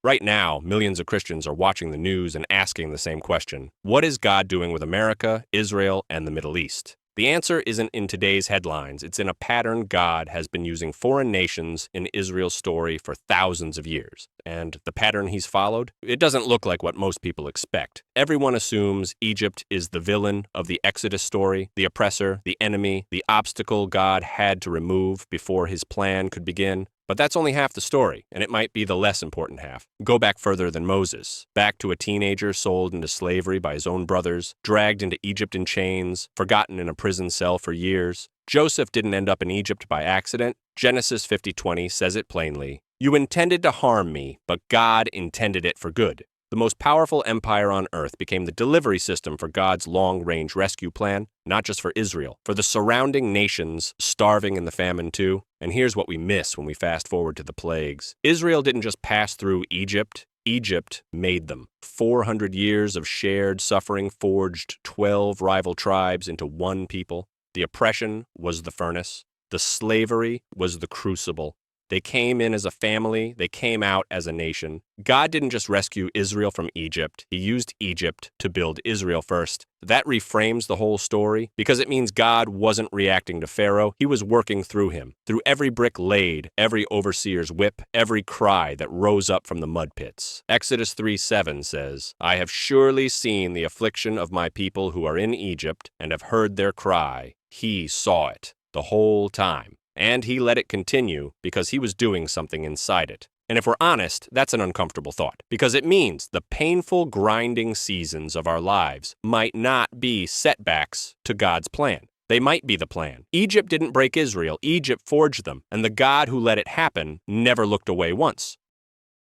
Right now, millions of Christians are watching the news and asking the same question. What is God doing with America, Israel, and the Middle East? The answer isn't in today's headlines. It's in a pattern God has been using foreign nations in Israel's story for thousands of years. And the pattern he's followed? It doesn't look like what most people expect. Everyone assumes Egypt is the villain of the Exodus story, the oppressor, the enemy, the obstacle God had to remove before his plan could begin. But that's only half the story, and it might be the less important half. Go back further than Moses, back to a teenager sold into slavery by his own brothers, dragged into Egypt in chains, forgotten in a prison cell for years. Joseph didn't end up in Egypt by accident. Genesis 50:20 says it plainly. You intended to harm me, but God intended it for good. The most powerful empire on earth became the delivery system for God's long-range rescue plan, not just for Israel, for the surrounding nations starving in the famine too. And here's what we miss when we fast forward to the plagues. Israel didn't just pass through Egypt. Egypt made them. 400 years of shared suffering forged 12 rival tribes into one people. The oppression was the furnace. The slavery was the crucible. They came in as a family, they came out as a nation. God didn't just rescue Israel from Egypt, he used Egypt to build Israel first. That reframes the whole story because it means God wasn't reacting to Pharaoh, he was working through him. Through every brick laid, every overseer's whip, every cry that rose up from the mud pits. Exodus 3:7 says, I have surely seen the affliction of my people who are in Egypt and have heard their cry. He saw it the whole time. And he let it continue because he was doing something inside it. And if we're honest, that's an uncomfortable thought, because it means the painful, grinding seasons of our lives might not be setbacks to God's plan. They might be the plan. Egypt didn't break Israel, Egypt forged them, and the God who let it happen never looked away once.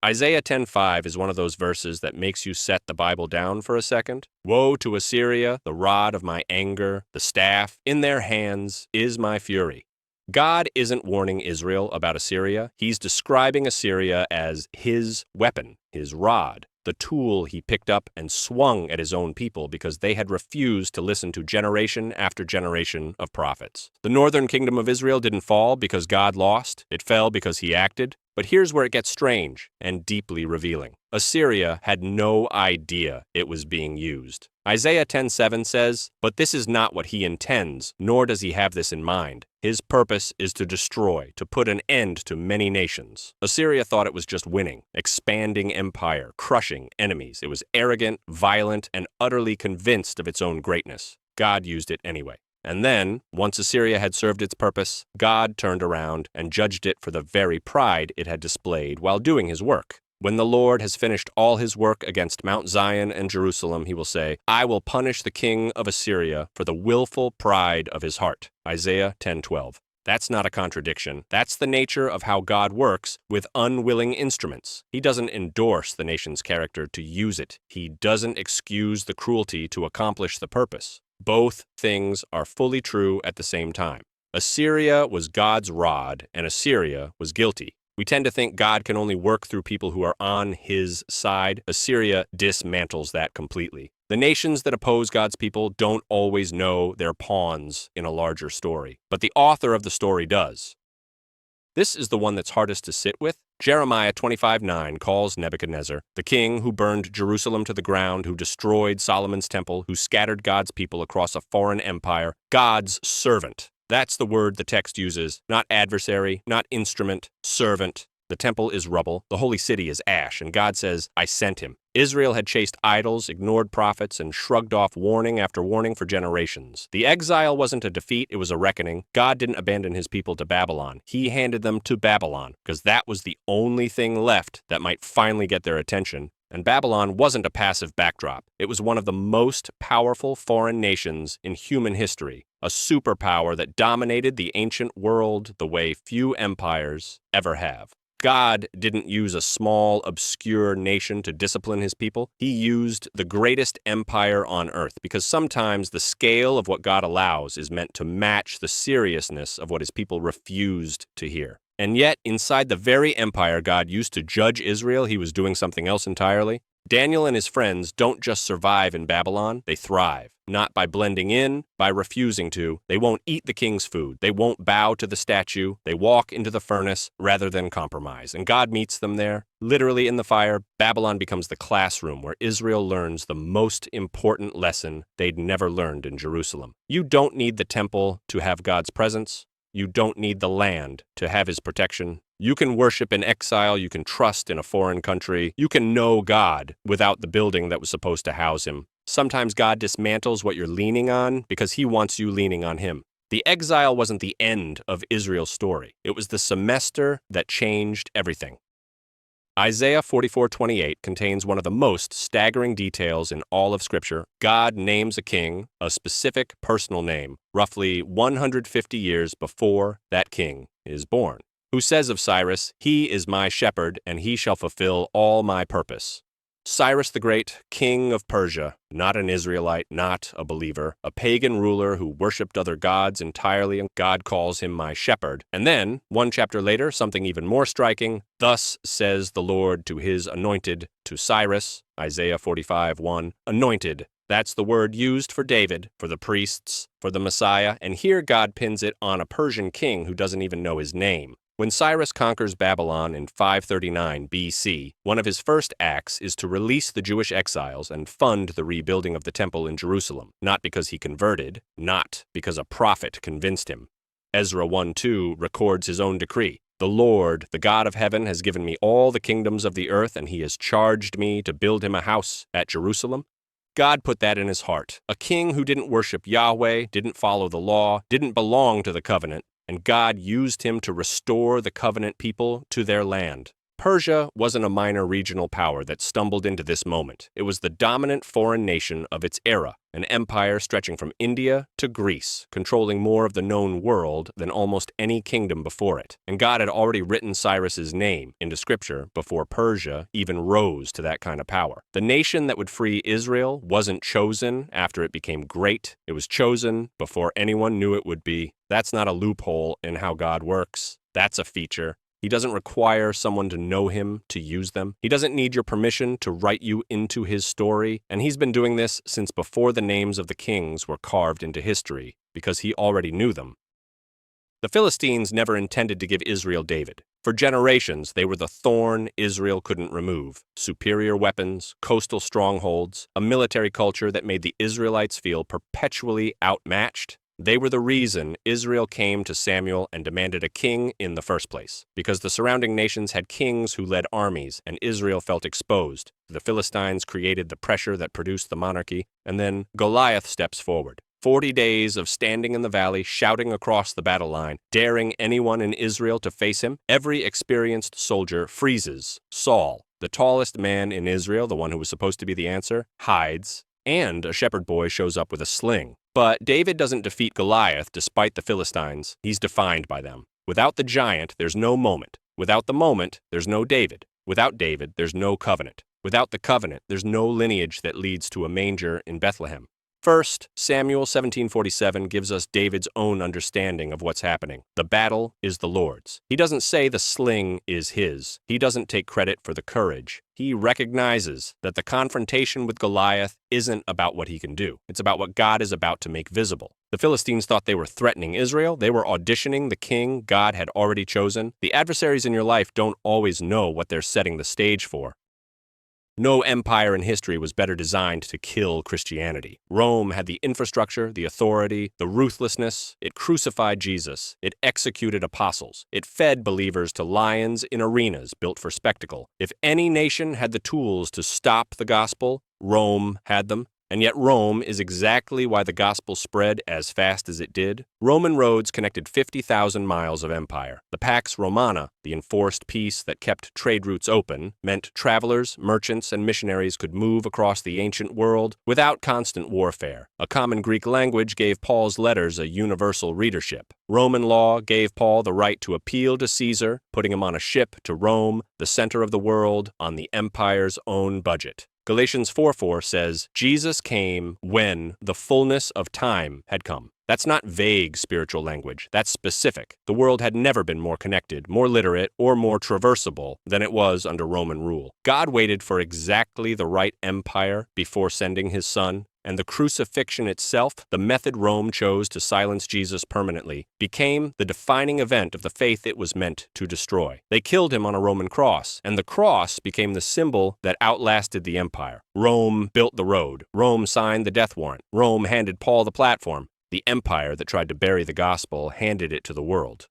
Isaiah 10:5 is one of those verses that makes you set the Bible down for a second. Woe to Assyria, the rod of my anger, the staff, in their hands is my fury. God isn't warning Israel about Assyria. He's describing Assyria as his weapon, his rod, the tool he picked up and swung at his own people because they had refused to listen to generation after generation of prophets. The northern kingdom of Israel didn't fall because God lost. It fell because he acted. But here's where it gets strange and deeply revealing. Assyria had no idea it was being used. Isaiah 10:7 says, But this is not what he intends, nor does he have this in mind. His purpose is to destroy, to put an end to many nations. Assyria thought it was just winning, expanding empire, crushing enemies. It was arrogant, violent, and utterly convinced of its own greatness. God used it anyway. And then, once Assyria had served its purpose, God turned around and judged it for the very pride it had displayed while doing his work. When the Lord has finished all his work against Mount Zion and Jerusalem, he will say, I will punish the king of Assyria for the willful pride of his heart. Isaiah 10:12. That's not a contradiction. That's the nature of how God works with unwilling instruments. He doesn't endorse the nation's character to use it. He doesn't excuse the cruelty to accomplish the purpose. Both things are fully true at the same time. Assyria was God's rod, and Assyria was guilty. We tend to think God can only work through people who are on his side. Assyria dismantles that completely. The nations that oppose God's people don't always know they're pawns in a larger story, but the author of the story does. This is the one that's hardest to sit with. Jeremiah 25:9 calls Nebuchadnezzar, the king who burned Jerusalem to the ground, who destroyed Solomon's temple, who scattered God's people across a foreign empire, God's servant. That's the word the text uses, not adversary, not instrument, servant. The temple is rubble, the holy city is ash, and God says, I sent him. Israel had chased idols, ignored prophets, and shrugged off warning after warning for generations. The exile wasn't a defeat, it was a reckoning. God didn't abandon his people to Babylon. He handed them to Babylon, because that was the only thing left that might finally get their attention. And Babylon wasn't a passive backdrop. It was one of the most powerful foreign nations in human history, a superpower that dominated the ancient world the way few empires ever have. God didn't use a small, obscure nation to discipline his people. He used the greatest empire on earth, because sometimes the scale of what God allows is meant to match the seriousness of what his people refused to hear. And yet, inside the very empire God used to judge Israel, he was doing something else entirely. Daniel and his friends don't just survive in Babylon, they thrive. Not by blending in, by refusing to. They won't eat the king's food. They won't bow to the statue. They walk into the furnace rather than compromise. And God meets them there. Literally in the fire, Babylon becomes the classroom where Israel learns the most important lesson they'd never learned in Jerusalem. You don't need the temple to have God's presence. You don't need the land to have his protection. You can worship in exile. You can trust in a foreign country. You can know God without the building that was supposed to house him. Sometimes God dismantles what you're leaning on because he wants you leaning on him. The exile wasn't the end of Israel's story. It was the semester that changed everything. Isaiah 44:28 contains one of the most staggering details in all of Scripture. God names a king, a specific personal name, roughly 150 years before that king is born, who says of Cyrus, "He is my shepherd, and he shall fulfill all my purpose." Cyrus the Great, king of Persia, not an Israelite, not a believer, a pagan ruler who worshipped other gods entirely, and God calls him my shepherd. And then, one chapter later, something even more striking, "Thus says the Lord to his anointed, to Cyrus," Isaiah 45:1, anointed. That's the word used for David, for the priests, for the Messiah, and here God pins it on a Persian king who doesn't even know his name. When Cyrus conquers Babylon in 539 BC, one of his first acts is to release the Jewish exiles and fund the rebuilding of the temple in Jerusalem, not because he converted, not because a prophet convinced him. Ezra 1:2 records his own decree. "The Lord, the God of heaven, has given me all the kingdoms of the earth, and he has charged me to build him a house at Jerusalem." God put that in his heart. A king who didn't worship Yahweh, didn't follow the law, didn't belong to the covenant, and God used him to restore the covenant people to their land. Persia wasn't a minor regional power that stumbled into this moment. It was the dominant foreign nation of its era, an empire stretching from India to Greece, controlling more of the known world than almost any kingdom before it. And God had already written Cyrus's name into Scripture before Persia even rose to that kind of power. The nation that would free Israel wasn't chosen after it became great. It was chosen before anyone knew it would be. That's not a loophole in how God works. That's a feature. He doesn't require someone to know him to use them. He doesn't need your permission to write you into his story, and he's been doing this since before the names of the kings were carved into history, because he already knew them. The Philistines never intended to give Israel David. For generations, they were the thorn Israel couldn't remove. Superior weapons, coastal strongholds, a military culture that made the Israelites feel perpetually outmatched. They were the reason Israel came to Samuel and demanded a king in the first place, because the surrounding nations had kings who led armies, and Israel felt exposed. The Philistines created the pressure that produced the monarchy, and then Goliath steps forward. 40 days of standing in the valley, shouting across the battle line, daring anyone in Israel to face him. Every experienced soldier freezes. Saul, the tallest man in Israel, the one who was supposed to be the answer, hides, and a shepherd boy shows up with a sling. But David doesn't defeat Goliath despite the Philistines. He's defined by them. Without the giant, there's no moment. Without the moment, there's no David. Without David, there's no covenant. Without the covenant, there's no lineage that leads to a manger in Bethlehem. First, Samuel 17:47 gives us David's own understanding of what's happening. The battle is the Lord's. He doesn't say the sling is his. He doesn't take credit for the courage. He recognizes that the confrontation with Goliath isn't about what he can do. It's about what God is about to make visible. The Philistines thought they were threatening Israel. They were auditioning the king God had already chosen. The adversaries in your life don't always know what they're setting the stage for. No empire in history was better designed to kill Christianity. Rome had the infrastructure, the authority, the ruthlessness. It crucified Jesus. It executed apostles. It fed believers to lions in arenas built for spectacle. If any nation had the tools to stop the gospel, Rome had them. And yet Rome is exactly why the gospel spread as fast as it did. Roman roads connected 50,000 miles of empire. The Pax Romana, the enforced peace that kept trade routes open, meant travelers, merchants, and missionaries could move across the ancient world without constant warfare. A common Greek language gave Paul's letters a universal readership. Roman law gave Paul the right to appeal to Caesar, putting him on a ship to Rome, the center of the world, on the empire's own budget. Galatians 4:4 says, Jesus came when the fullness of time had come. That's not vague spiritual language, that's specific. The world had never been more connected, more literate, or more traversable than it was under Roman rule. God waited for exactly the right empire before sending his son, and the crucifixion itself, the method Rome chose to silence Jesus permanently, became the defining event of the faith it was meant to destroy. They killed him on a Roman cross, and the cross became the symbol that outlasted the empire. Rome built the road. Rome signed the death warrant. Rome handed Paul the platform. The empire that tried to bury the gospel handed it to the world.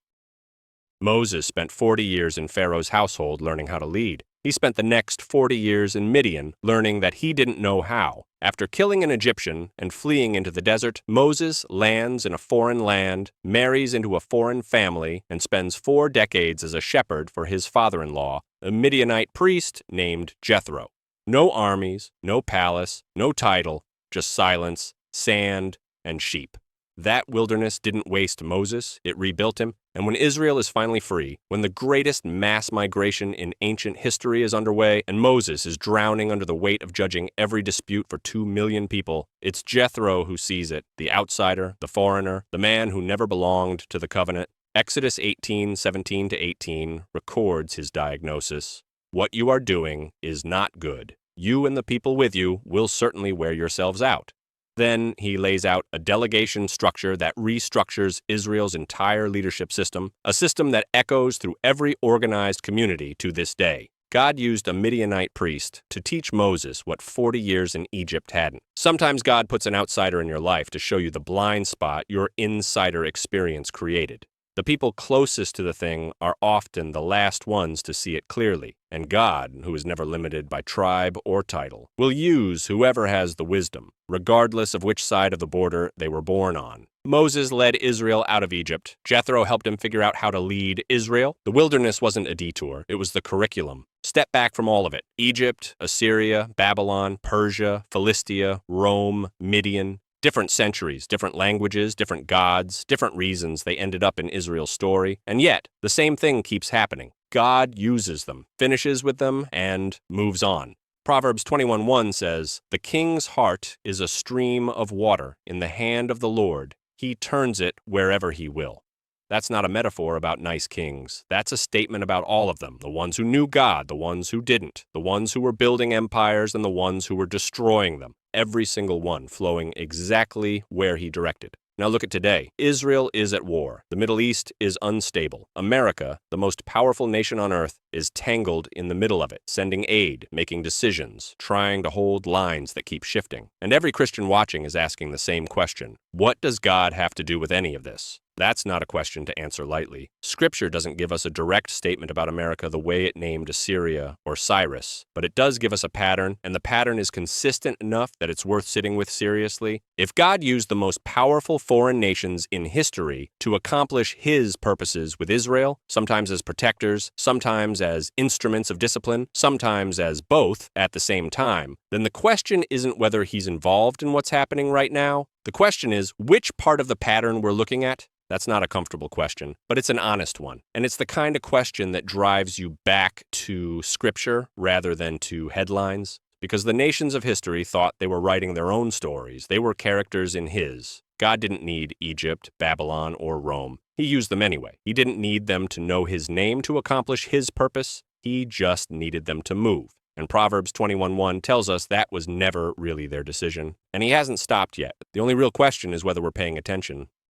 Moses spent 40 years in Pharaoh's household learning how to lead. He spent the next 40 years in Midian learning that he didn't know how. After killing an Egyptian and fleeing into the desert, Moses lands in a foreign land, marries into a foreign family, and spends 4 decades as a shepherd for his father-in-law, a Midianite priest named Jethro. No armies, no palace, no title, just silence, sand, and sheep. That wilderness didn't waste Moses, it rebuilt him, and when Israel is finally free, when the greatest mass migration in ancient history is underway, and Moses is drowning under the weight of judging every dispute for 2 million people, it's Jethro who sees it, the outsider, the foreigner, the man who never belonged to the covenant. Exodus 18:17-18 records his diagnosis. What you are doing is not good. You and the people with you will certainly wear yourselves out. Then he lays out a delegation structure that restructures Israel's entire leadership system, a system that echoes through every organized community to this day. God used a Midianite priest to teach Moses what 40 years in Egypt hadn't. Sometimes God puts an outsider in your life to show you the blind spot your insider experience created. The people closest to the thing are often the last ones to see it clearly, and God, who is never limited by tribe or title, will use whoever has the wisdom, regardless of which side of the border they were born on. Moses led Israel out of Egypt. Jethro helped him figure out how to lead Israel. The wilderness wasn't a detour, it was the curriculum. Step back from all of it. Egypt, Assyria, Babylon, Persia, Philistia, Rome, Midian. Different centuries, different languages, different gods, different reasons they ended up in Israel's story, and yet the same thing keeps happening. God uses them, finishes with them, and moves on. Proverbs 21:1 says, "The king's heart is a stream of water in the hand of the Lord. He turns it wherever he will." That's not a metaphor about nice kings. That's a statement about all of them, the ones who knew God, the ones who didn't, the ones who were building empires, and the ones who were destroying them. Every single one flowing exactly where he directed. Now look at today. Israel is at war. The Middle East is unstable. America, the most powerful nation on earth, is tangled in the middle of it, sending aid, making decisions, trying to hold lines that keep shifting. And every Christian watching is asking the same question. What does God have to do with any of this? That's not a question to answer lightly. Scripture doesn't give us a direct statement about America the way it named Assyria or Cyrus, but it does give us a pattern, and the pattern is consistent enough that it's worth sitting with seriously. If God used the most powerful foreign nations in history to accomplish his purposes with Israel, sometimes as protectors, sometimes as instruments of discipline, sometimes as both at the same time, then the question isn't whether he's involved in what's happening right now. The question is, which part of the pattern we're looking at? That's not a comfortable question, but it's an honest one. And it's the kind of question that drives you back to Scripture rather than to headlines. Because the nations of history thought they were writing their own stories. They were characters in his. God didn't need Egypt, Babylon, or Rome. He used them anyway. He didn't need them to know his name to accomplish his purpose. He just needed them to move. And Proverbs 21:1 tells us that was never really their decision. And he hasn't stopped yet. The only real question is whether we're paying attention.